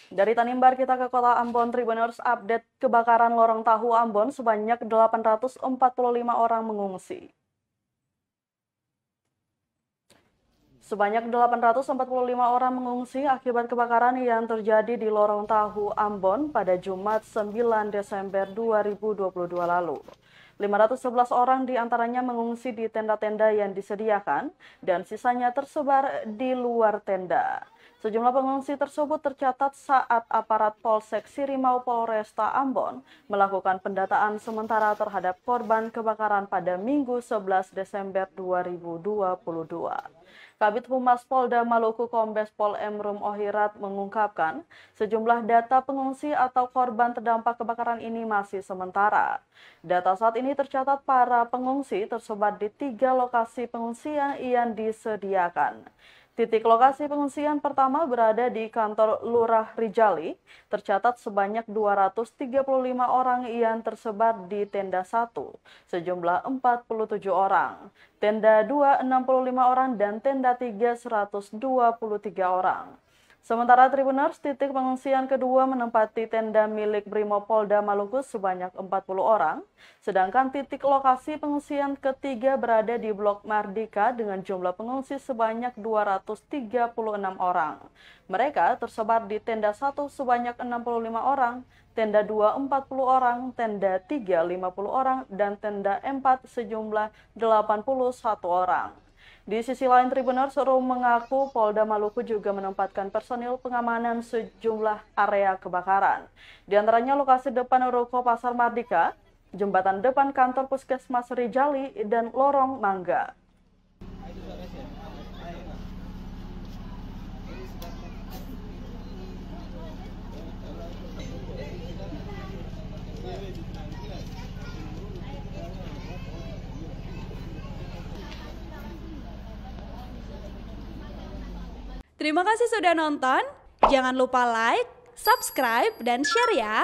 Dari Tanimbar kita ke Kota Ambon, Tribuners update kebakaran lorong tahu Ambon sebanyak 845 orang mengungsi. Sebanyak 845 orang mengungsi akibat kebakaran yang terjadi di lorong tahu Ambon pada Jumat 9 Desember 2022 lalu. 511 orang diantaranya mengungsi di tenda-tenda yang disediakan dan sisanya tersebar di luar tenda. Sejumlah pengungsi tersebut tercatat saat aparat Polsek Sirimau Polresta Ambon melakukan pendataan sementara terhadap korban kebakaran pada Minggu 11 Desember 2022. Kabid Humas Polda Maluku Kombes Pol Emrum Ohirat mengungkapkan sejumlah data pengungsi atau korban terdampak kebakaran ini masih sementara. Data saat ini tercatat para pengungsi tersebar di 3 lokasi pengungsian yang disediakan. Titik lokasi pengungsian pertama berada di kantor Lurah Rijali, tercatat sebanyak 235 orang yang tersebar di tenda 1, sejumlah 47 orang, tenda 2, 65 orang, dan tenda 3, 123 orang. Sementara Tribuners, titik pengungsian kedua menempati tenda milik Brimopolda Maluku sebanyak 40 orang, sedangkan titik lokasi pengungsian ketiga berada di Blok Mardika dengan jumlah pengungsi sebanyak 236 orang. Mereka tersebar di tenda 1 sebanyak 65 orang, tenda 2 40 orang, tenda 3 50 orang, dan tenda 4 sejumlah 81 orang. Di sisi lain, Tribuners mengaku Polda Maluku juga menempatkan personil pengamanan sejumlah area kebakaran. Di antaranya lokasi depan Ruko Pasar Mardika, jembatan depan kantor Puskesmas Rijali, dan Lorong Mangga. Terima kasih sudah nonton. Jangan lupa like, subscribe, dan share ya.